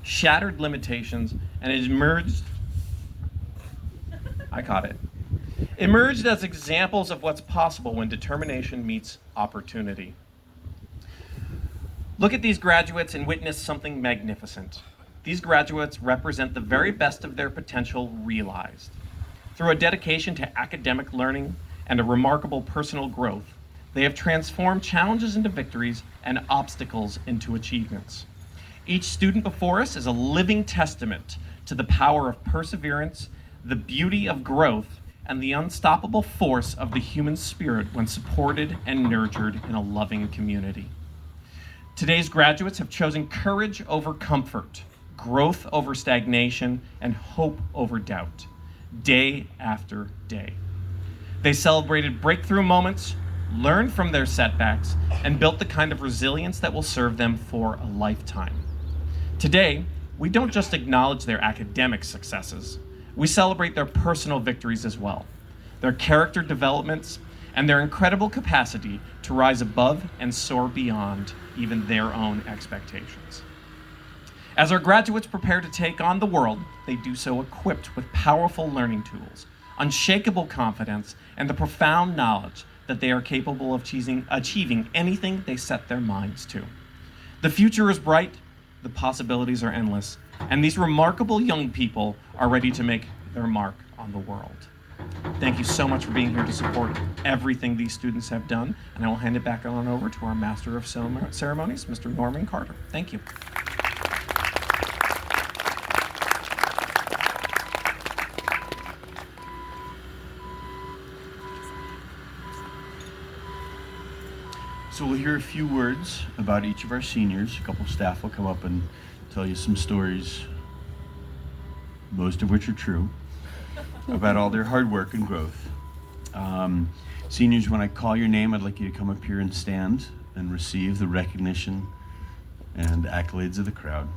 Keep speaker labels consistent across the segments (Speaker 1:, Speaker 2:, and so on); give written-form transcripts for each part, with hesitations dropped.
Speaker 1: shattered limitations, and emerged emerged as examples of what's possible when determination meets opportunity. Look at these graduates and witness something magnificent. These graduates represent the very best of their potential realized. Through a dedication to academic learning and a remarkable personal growth, they have transformed challenges into victories and obstacles into achievements. Each student before us is a living testament to the power of perseverance, the beauty of growth, and the unstoppable force of the human spirit when supported and nurtured in a loving community. Today's graduates have chosen courage over comfort, growth over stagnation, and hope over doubt, day after day. They celebrated breakthrough moments, learned from their setbacks, and built the kind of resilience that will serve them for a lifetime. Today, we don't just acknowledge their academic successes, we celebrate their personal victories as well, their character developments, and their incredible capacity to rise above and soar beyond even their own expectations. As our graduates prepare to take on the world, they do so equipped with powerful learning tools, unshakable confidence, and the profound knowledge that they are capable of achieving anything they set their minds to. The future is bright, the possibilities are endless, and these remarkable young people are ready to make their mark on the world. Thank you so much for being here to support everything these students have done, and I will hand it back on over to our Master of Ceremonies, Mr. Norman Carter. Thank you.
Speaker 2: So we'll hear a few words about each of our seniors. A couple staff will come up and tell you some stories, most of which are true, about all their hard work and growth. Seniors, when I call your name, I'd like you to come up here and stand and receive the recognition and accolades of the crowd.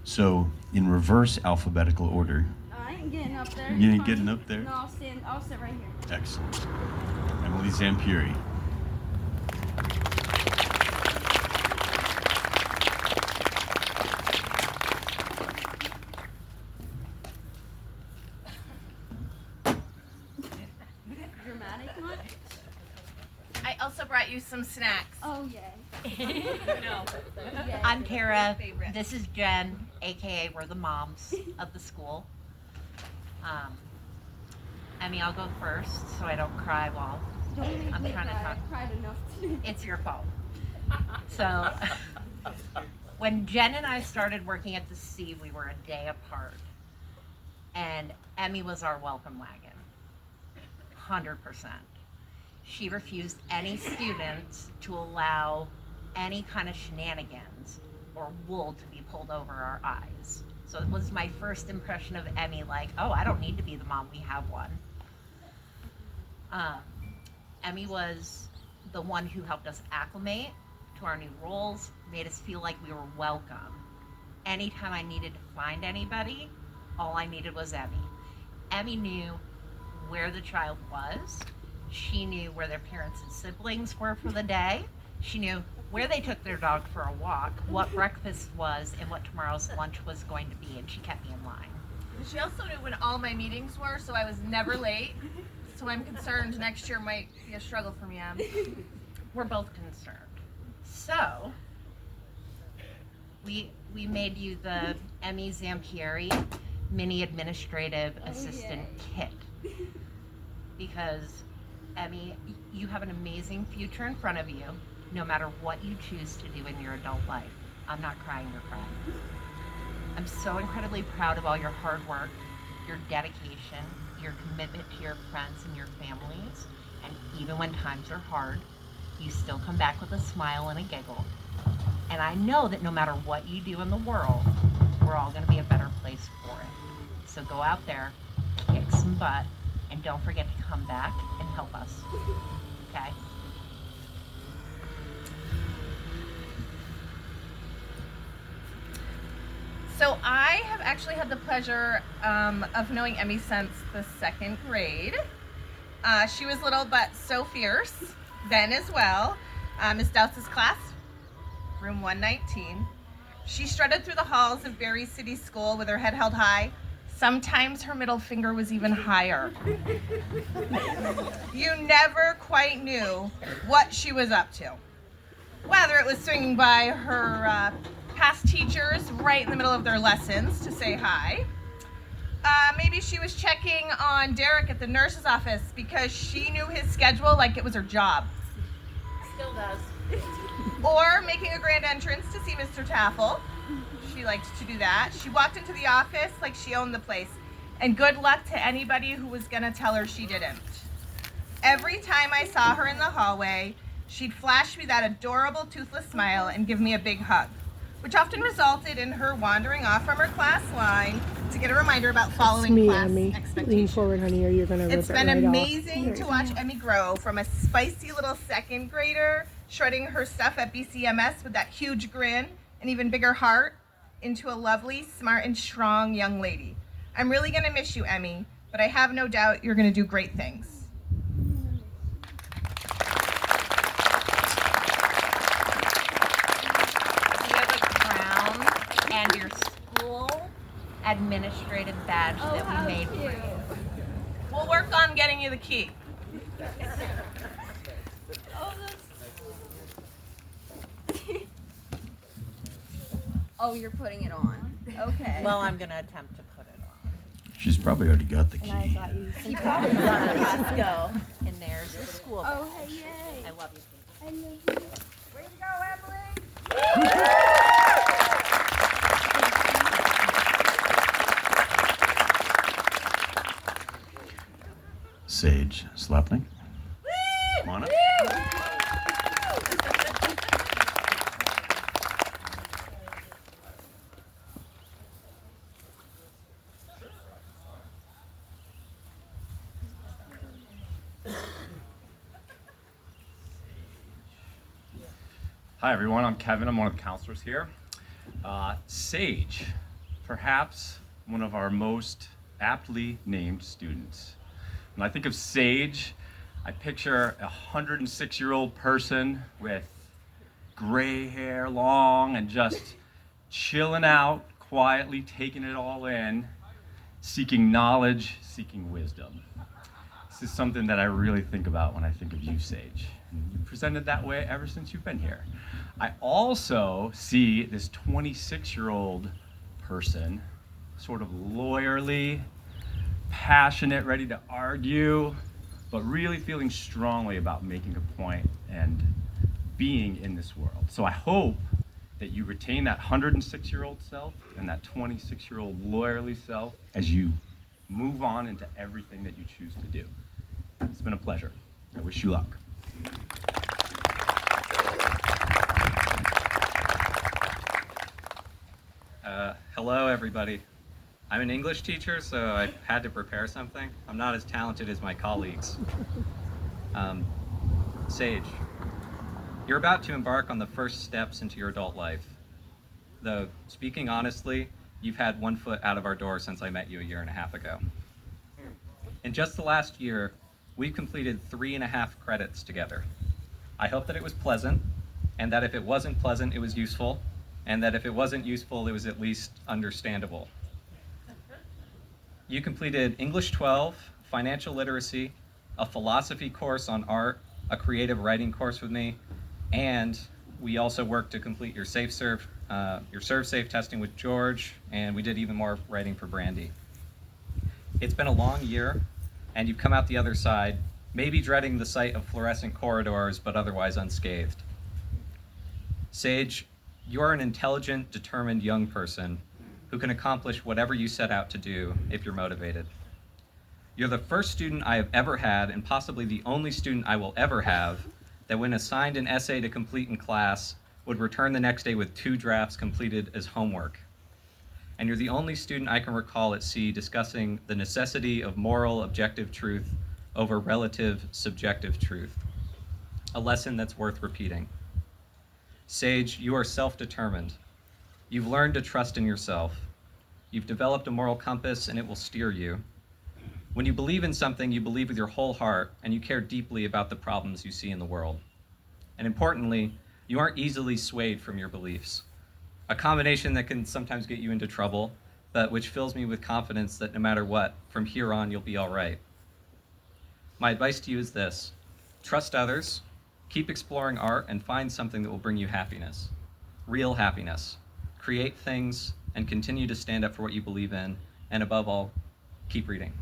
Speaker 2: So, in reverse alphabetical order.
Speaker 3: I ain't getting up there.
Speaker 2: You ain't getting up there?
Speaker 3: No, I'll sit right here.
Speaker 2: Excellent. Emily Zampieri.
Speaker 3: Dramatic one?
Speaker 4: I also brought you some snacks.
Speaker 3: Oh, yeah.
Speaker 4: No.
Speaker 3: Yeah.
Speaker 5: I'm Tara. This is Jen, aka we're the moms of the school. Emmy, I'll go first so I don't cry while
Speaker 3: Don't make
Speaker 5: I'm
Speaker 3: me
Speaker 5: trying to
Speaker 3: cry.
Speaker 5: talk.
Speaker 3: I cried enough today.
Speaker 5: it's your fault. So, when Jen and I started working at the C, we were a day apart. And Emmy was our welcome wagon. 100%. She refused any students to allow any kind of shenanigans or wool to be pulled over our eyes. So it was my first impression of Emmy, like, oh, I don't need to be the mom, we have one. Emmy was the one who helped us acclimate to our new roles, made us feel like we were welcome. Anytime I needed to find anybody, all I needed was Emmy. Emmy knew where the child was. She knew where their parents and siblings were for the day. She knew where they took their dog for a walk, what breakfast was, and what tomorrow's lunch was going to be, and she kept me in line.
Speaker 4: She also knew when all my meetings were, so I was never late. So I'm concerned next year might be a struggle for me, Em.
Speaker 5: We're both concerned. So, we made you the Emmy Zampieri mini administrative assistant kit. Because, Emmy, you have an amazing future in front of you, no matter what you choose to do in your adult life. I'm not crying, you're crying. I'm so incredibly proud of all your hard work, your dedication, your commitment to your friends and your families, and even when times are hard, you still come back with a smile and a giggle. And I know that no matter what you do in the world, we're all going to be a better place for it. So go out there, kick some butt, and don't forget to come back and help us. Okay?
Speaker 4: So I have actually had the pleasure of knowing Emmy since the second grade. She was little but so fierce then as well. Miss Douse's class, room 119. She strutted through the halls of Berry City School with her head held high. Sometimes her middle finger was even higher. You never quite knew what she was up to. Whether it was swinging by her past teachers right in the middle of their lessons to say hi. Maybe she was checking on Derek at the nurse's office because she knew his schedule like it was her job.
Speaker 3: Still does.
Speaker 4: Or making a grand entrance to see Mr. Taffel. She liked to do that. She walked into the office like she owned the place. And good luck to anybody who was gonna tell her she didn't. Every time I saw her in the hallway, she'd flash me that adorable toothless smile and give me a big hug, which often resulted in her wandering off from her class line to get a reminder about following
Speaker 6: Me,
Speaker 4: class
Speaker 6: Emmy. Lean
Speaker 4: expectations.
Speaker 6: forward, honey, or you're gonna rip
Speaker 4: It's
Speaker 6: it
Speaker 4: been
Speaker 6: right off.
Speaker 4: amazing to watch Emmy grow from a spicy little second grader shredding her stuff at BCMS with that huge grin and even bigger heart into a lovely, smart, and strong young lady. I'm really gonna miss you, Emmy, but I have no doubt you're gonna do great things.
Speaker 5: You have a crown and your school administrative badge
Speaker 3: Oh,
Speaker 5: that
Speaker 3: how
Speaker 5: we made
Speaker 3: cute.
Speaker 5: for you.
Speaker 4: We'll work on getting you the key.
Speaker 3: Oh, oh, you're putting it on. Okay.
Speaker 5: Well, I'm gonna attempt to put it on.
Speaker 2: She's probably already got the key.
Speaker 3: you probably got it. Let's go.
Speaker 5: And there's the school badge.
Speaker 3: Oh, hey, yay.
Speaker 5: I love you.
Speaker 3: I love you.
Speaker 4: Way to go, Emily!
Speaker 2: Sage Slapnik. Come on up.
Speaker 1: Hi, everyone. I'm Kevin. I'm one of the counselors here. Sage, perhaps one of our most aptly named students. When I think of Sage, I picture a 106-year-old person with gray hair, long, and just chilling out, quietly taking it all in, seeking knowledge, seeking wisdom. This is something that I really think about when I think of you, Sage. And you presented that way ever since you've been here. I also see this 26-year-old person, sort of lawyerly, passionate, ready to argue, but really feeling strongly about making a point and being in this world. So I hope that you retain that 106-year-old self and that 26-year-old lawyerly self as you move on into everything that you choose to do. It's been a pleasure. I wish you luck.
Speaker 7: Hello, everybody. I'm an English teacher, so I had to prepare something. I'm not as talented as my colleagues. Sage, you're about to embark on the first steps into your adult life. Though, speaking honestly, you've had one foot out of our door since I met you a year and a half ago. In just the last year, we've completed 3.5 credits together. I hope that it was pleasant, and that if it wasn't pleasant, it was useful, and that if it wasn't useful, it was at least understandable. You completed English 12, financial literacy, a philosophy course on art, a creative writing course with me, and we also worked to complete your ServSafe testing with George, and we did even more writing for Brandy. It's been a long year, and you've come out the other side, maybe dreading the sight of fluorescent corridors, but otherwise unscathed. Sage, you're an intelligent, determined young person who can accomplish whatever you set out to do if you're motivated. You're the first student I have ever had, and possibly the only student I will ever have, that when assigned an essay to complete in class, would return the next day with 2 drafts completed as homework. And you're the only student I can recall at C discussing the necessity of moral objective truth over relative subjective truth, a lesson that's worth repeating. Sage, you are self-determined. You've learned to trust in yourself. You've developed a moral compass, and it will steer you. When you believe in something, you believe with your whole heart, and you care deeply about the problems you see in the world. And importantly, you aren't easily swayed from your beliefs. a combination that can sometimes get you into trouble, but which fills me with confidence that no matter what, from here on, you'll be all right. My advice to you is this: trust others, keep exploring art, and find something that will bring you happiness, real happiness. Create things and continue to stand up for what you believe in, and above all, keep reading.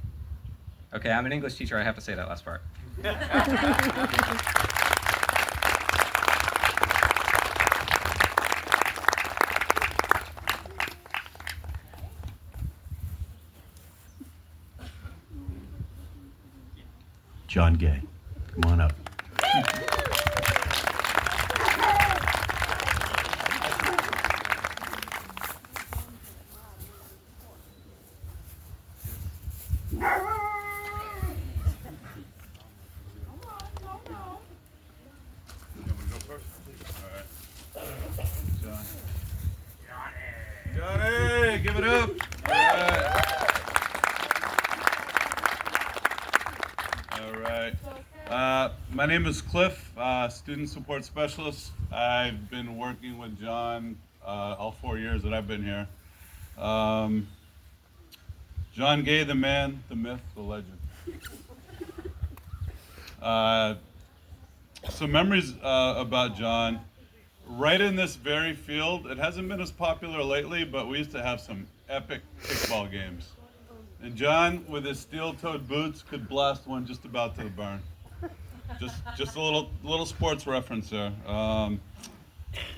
Speaker 7: Okay, I'm an English teacher, I have to say that last part.
Speaker 2: John Gay, come on up.
Speaker 6: Johnny, give it up. All right. My name is Cliff, student support specialist. I've been working with John all 4 years that I've been here. John Gay, the man, the myth, the legend. Some memories about John. Right in this very field, it hasn't been as popular lately, but we used to have some epic kickball games. And John, with his steel-toed boots, could blast one just about to the barn. Just a little sports reference there.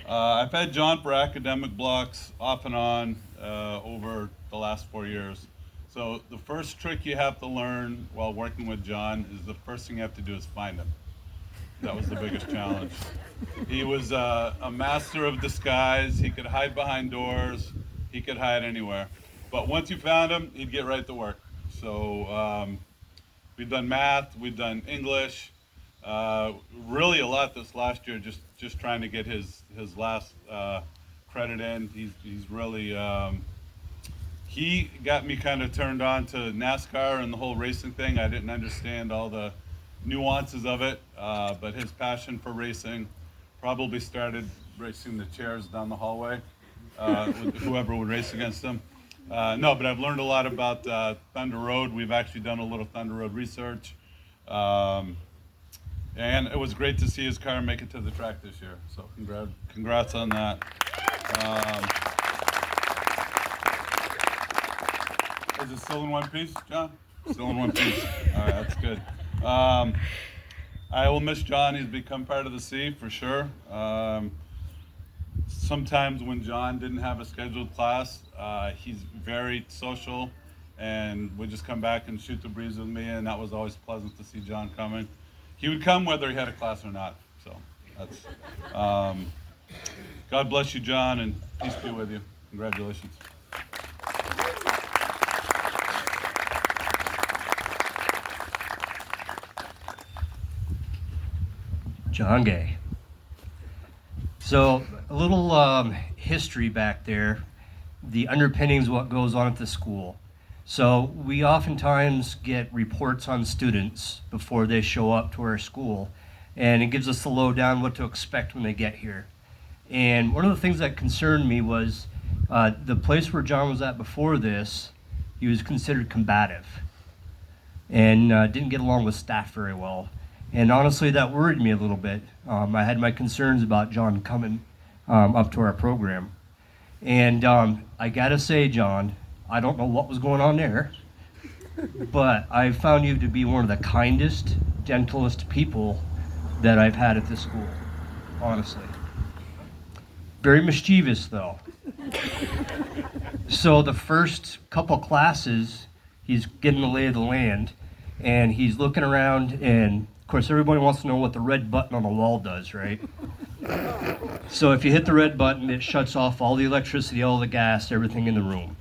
Speaker 6: I've had John for academic blocks off and on over the last 4 years. So the first trick you have to learn while working with John is the first thing you have to do is find him. That was the biggest challenge. He was a master of disguise. He could hide behind doors. He could hide anywhere. But once you found him, he'd get right to work. So we've done math, we've done English, really a lot this last year, just trying to get his last credit in. He's really, he got me kind of turned on to NASCAR and the whole racing thing. I didn't understand all the nuances of it, but his passion for racing probably started racing the chairs down the hallway with whoever would race against him. No, but I've learned a lot about Thunder Road. We've actually done a little Thunder Road research. And it was great to see his car make it to the track this year. So congrats on that. Is it still in one piece, John? Still in one piece. All right, that's good. I will miss John. He's become part of the C for sure. Sometimes when John didn't have a scheduled class, he's very social and would just come back and shoot the breeze with me, and that was always pleasant to see John coming. He would come whether he had a class or not. So that's God bless you, John, and peace be with you. Congratulations.
Speaker 8: John Gay. So a little history back there, the underpinnings of what goes on at the school. So we oftentimes get reports on students before they show up to our school, and it gives us the lowdown what to expect when they get here. And one of the things that concerned me was the place where John was at before this, he was considered combative and didn't get along with staff very well. And honestly, that worried me a little bit. I had my concerns about John coming up to our program. And I gotta say, John, I don't know what was going on there, but I found you to be one of the kindest, gentlest people that I've had at this school, honestly. Very mischievous, though. So the first couple classes, he's getting the lay of the land, and he's looking around, and of course, everybody wants to know what the red button on the wall does, right? So if you hit the red button, it shuts off all the electricity, all the gas, everything in the room.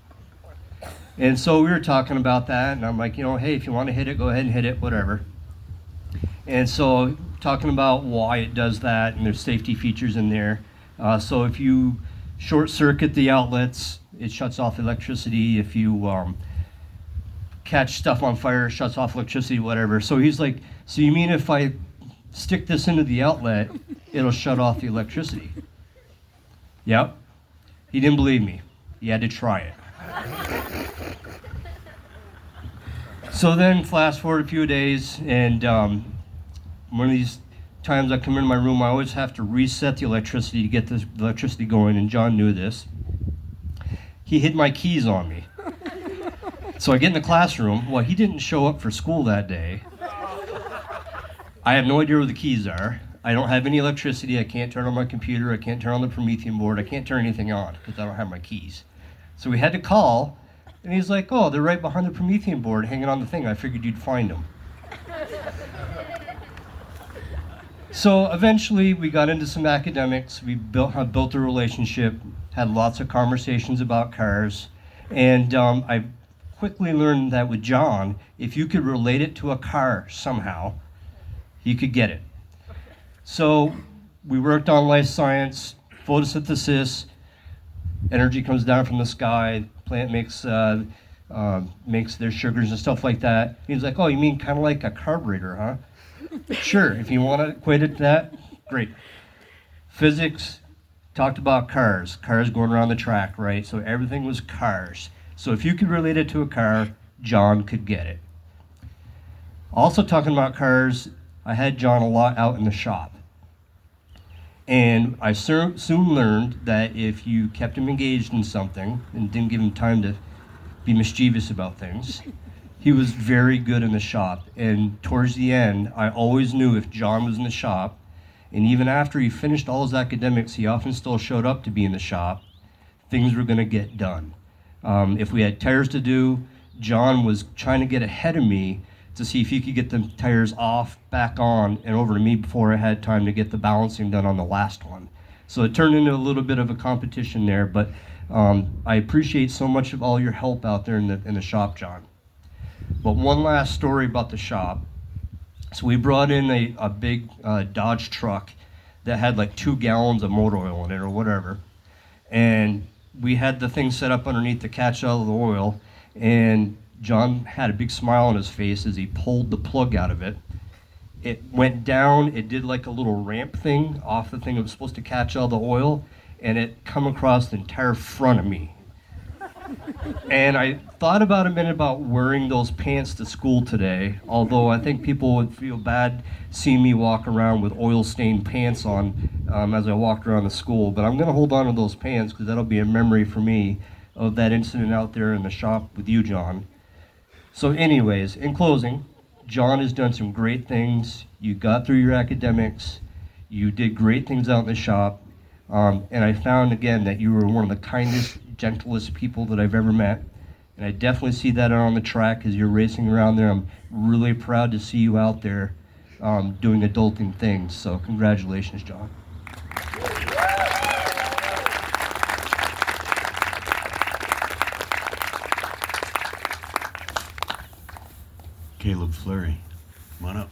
Speaker 8: And so we were talking about that, and I'm like, hey, if you want to hit it, go ahead and hit it, whatever. And so talking about why it does that, and there's safety features in there. So if you short circuit the outlets, it shuts off electricity. If you catch stuff on fire, it shuts off electricity, whatever. So he's like, so you mean if I stick this into the outlet, it'll shut off the electricity? Yep. He didn't believe me. He had to try it. So then, fast forward a few days, and one of these times I come into my room, I always have to reset the electricity to get the electricity going, and John knew this. He hid my keys on me. So I get in the classroom. Well, he didn't show up for school that day. I have no idea where the keys are. I don't have any electricity. I can't turn on my computer. I can't turn on the Promethean board. I can't turn anything on because I don't have my keys. So we had to call, and he's like, oh, they're right behind the Promethean board hanging on the thing. I figured you'd find them. So eventually we got into some academics. We built a relationship, had lots of conversations about cars, and I quickly learned that with John, if you could relate it to a car somehow, you could get it. So we worked on life science, photosynthesis, energy comes down from the sky, plant makes their sugars and stuff like that. He's like, oh, you mean kind of like a carburetor, huh? Sure, if you want to equate it to that, great. Physics, talked about cars going around the track, right? So everything was cars. So if you could relate it to a car, John could get it. Also talking about cars, I had John a lot out in the shop. And I soon learned that if you kept him engaged in something and didn't give him time to be mischievous about things, he was very good in the shop. And towards the end, I always knew if John was in the shop, and even after he finished all his academics, he often still showed up to be in the shop, things were going to get done. If we had tires to do, John was trying to get ahead of me to see if he could get the tires off, back on, and over to me before I had time to get the balancing done on the last one. So it turned into a little bit of a competition there, but I appreciate so much of all your help out there in the shop, John. But one last story about the shop. So we brought in a big Dodge truck that had like 2 gallons of motor oil in it or whatever. And we had the thing set up underneath to catch all the oil, and John had a big smile on his face as he pulled the plug out of it. It went down, it did like a little ramp thing off the thing that was supposed to catch all the oil, and it come across the entire front of me. And I thought about a minute about wearing those pants to school today, although I think people would feel bad seeing me walk around with oil-stained pants on as I walked around the school. But I'm going to hold on to those pants because that'll be a memory for me of that incident out there in the shop with you, John. So anyways, in closing, John has done some great things. You got through your academics. You did great things out in the shop. And I found, again, that you were one of the kindest, gentlest people that I've ever met. And I definitely see that on the track as you're racing around there. I'm really proud to see you out there doing adulting things. So congratulations, John.
Speaker 2: Caleb Fleury, come on up.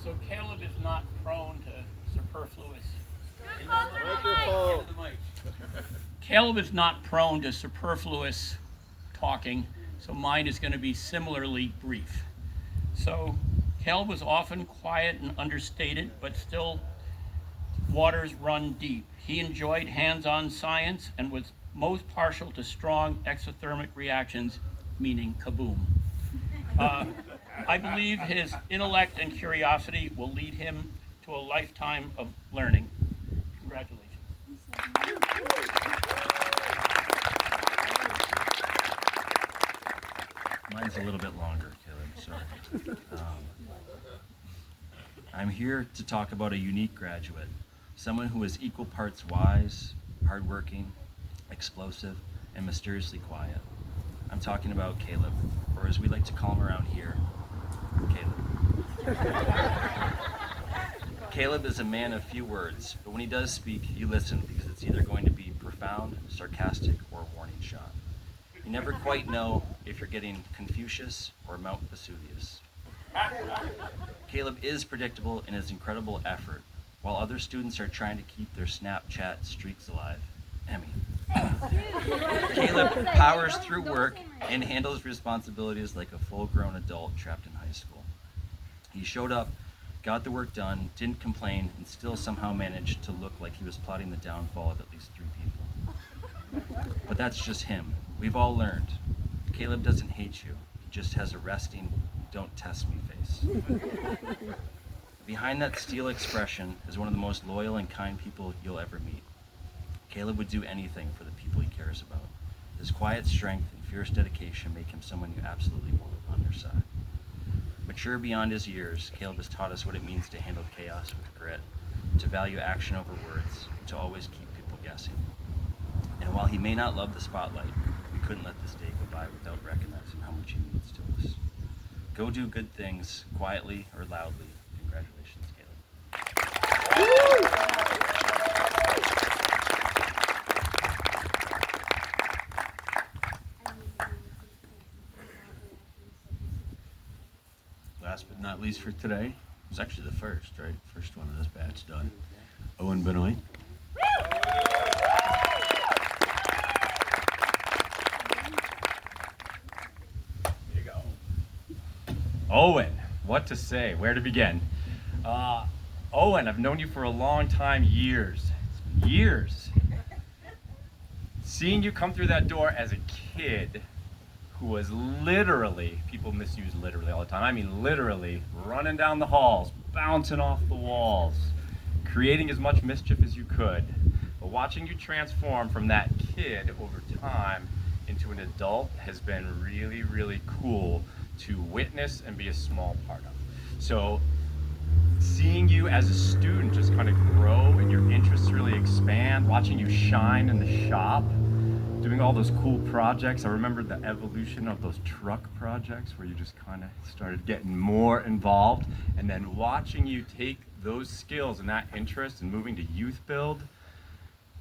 Speaker 9: So Caleb is not prone to superfluous. Caleb is not prone to superfluous talking, so mine is going to be similarly brief. So Caleb was often quiet and understated, but still waters run deep. He enjoyed hands-on science and was most partial to strong exothermic reactions, meaning kaboom. I believe his intellect and curiosity will lead him to a lifetime of learning. Congratulations.
Speaker 10: Mine's a little bit longer, Caleb, sorry. I'm here to talk about a unique graduate, someone who is equal parts wise, hardworking, explosive, and mysteriously quiet. I'm talking about Caleb, or as we like to call him around here, Caleb. Caleb is a man of few words, but when he does speak, you listen because it's either going to be profound, sarcastic, or a warning shot. You never quite know if you're getting Confucius or Mount Vesuvius. Caleb is predictable in his incredible effort, while other students are trying to keep their Snapchat streaks alive. Emmy. Caleb powers through work and handles responsibilities like a full-grown adult trapped in high school. He showed up, got the work done, didn't complain, and still somehow managed to look like he was plotting the downfall of at least 3 people. But that's just him. We've all learned. Caleb doesn't hate you. He just has a resting, don't test me face. Behind that steel expression is one of the most loyal and kind people you'll ever meet. Caleb would do anything for the people he cares about. His quiet strength and fierce dedication make him someone you absolutely want on your side. Mature beyond his years, Caleb has taught us what it means to handle chaos with grit, to value action over words, and to always keep people guessing. And while he may not love the spotlight, we couldn't let this day go by without recognizing how much he means to us. Go do good things, quietly or loudly. Congratulations, Caleb.
Speaker 2: Last but not least for today, it was actually the first, right? First one of this batch done. Owen Benoit.
Speaker 1: Here you go. Owen, what to say? Where to begin? Owen, I've known you for a long time, years. Years. Seeing you come through that door as a kid who was literally, people misuse literally all the time, I mean literally, running down the halls, bouncing off the walls, creating as much mischief as you could. But watching you transform from that kid over time into an adult has been really, really cool to witness and be a small part of. So seeing you as a student just kind of grow and your interests really expand, watching you shine in the shop, doing all those cool projects. I remember the evolution of those truck projects where you just kind of started getting more involved, and then watching you take those skills and that interest and moving to youth build.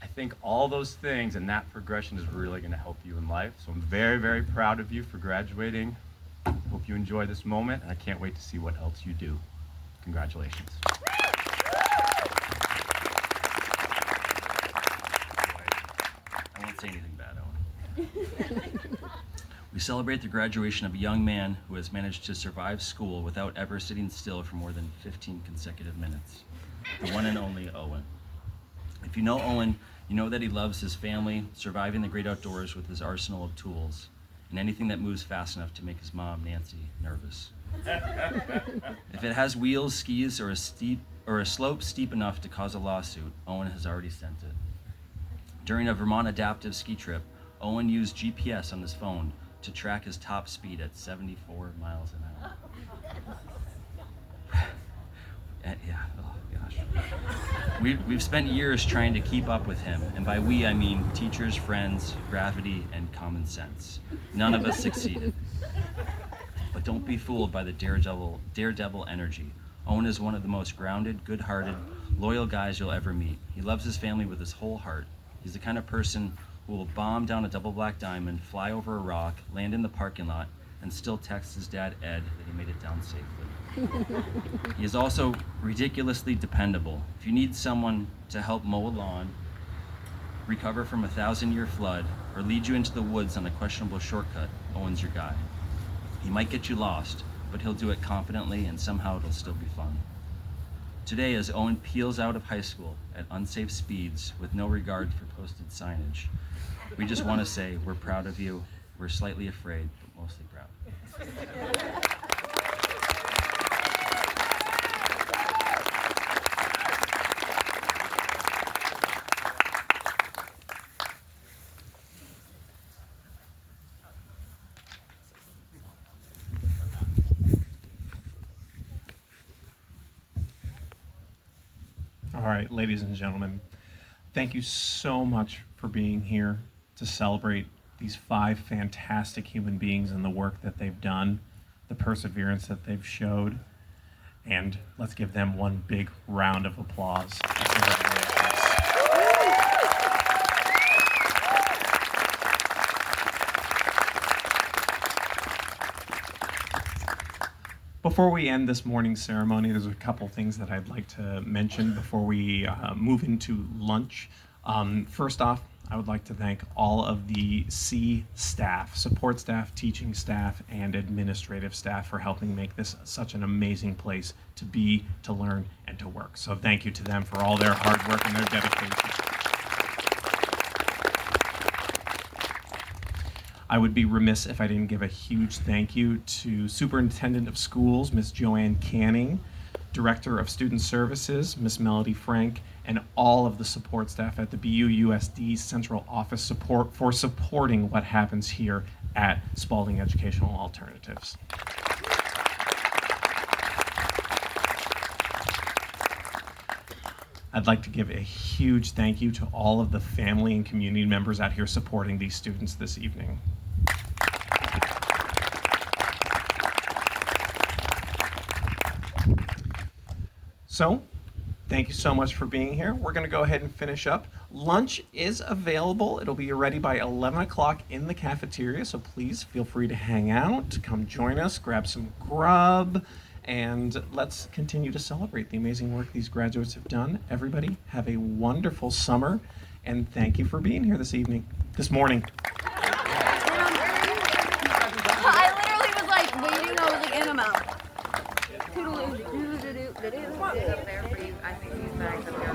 Speaker 1: I think all those things and that progression is really going to help you in life. So I'm very, very proud of you for graduating. Hope you enjoy this moment, and I can't wait to see what else you do. Congratulations.
Speaker 10: I won't say anything bad, Owen. We celebrate the graduation of a young man who has managed to survive school without ever sitting still for more than 15 consecutive minutes. The one and only Owen. If you know Owen, you know that he loves his family, surviving the great outdoors with his arsenal of tools, and anything that moves fast enough to make his mom, Nancy, nervous. If it has wheels, skis, or a slope steep enough to cause a lawsuit, Owen has already sent it. During a Vermont adaptive ski trip, Owen used GPS on his phone to track his top speed at 74 miles an hour. Yeah, oh gosh. We've spent years trying to keep up with him, and by we I mean teachers, friends, gravity, and common sense. None of us succeeded. But don't be fooled by the daredevil energy. Owen is one of the most grounded, good-hearted, loyal guys you'll ever meet. He loves his family with his whole heart. He's the kind of person who will bomb down a double black diamond, fly over a rock, land in the parking lot, and still text his dad, Ed, that he made it down safely. He is also ridiculously dependable. If you need someone to help mow a lawn, recover from a 1,000-year flood, or lead you into the woods on a questionable shortcut, Owen's your guy. He might get you lost, but he'll do it confidently, and somehow it'll still be fun. Today, as Owen peels out of high school at unsafe speeds with no regard for posted signage, we just want to say we're proud of you. We're slightly afraid, but mostly proud.
Speaker 1: All right, ladies and gentlemen, thank you so much for being here to celebrate these 5 fantastic human beings and the work that they've done, the perseverance that they've showed, and let's give them one big round of applause. Before we end this morning's ceremony, there's a couple things that I'd like to mention before we move into lunch. First off, I would like to thank all of the C staff, support staff, teaching staff, and administrative staff for helping make this such an amazing place to be, to learn, and to work. So thank you to them for all their hard work and their dedication. I would be remiss if I didn't give a huge thank you to Superintendent of Schools, Ms. Joanne Canning, Director of Student Services, Ms. Melody Frank, and all of the support staff at the BUUSD Central Office support for supporting what happens here at Spalding Educational Alternatives. I'd like to give a huge thank you to all of the family and community members out here supporting these students this evening. So, thank you so much for being here. We're going to go ahead and finish up. Lunch is available. It'll be ready by 11 o'clock in the cafeteria, so please feel free to hang out, come join us, grab some grub, and let's continue to celebrate the amazing work these graduates have done. Everybody, have a wonderful summer, and thank you for being here this morning.
Speaker 3: I literally was like waiting. I was like in a mouth.
Speaker 5: There for you. I think these bags are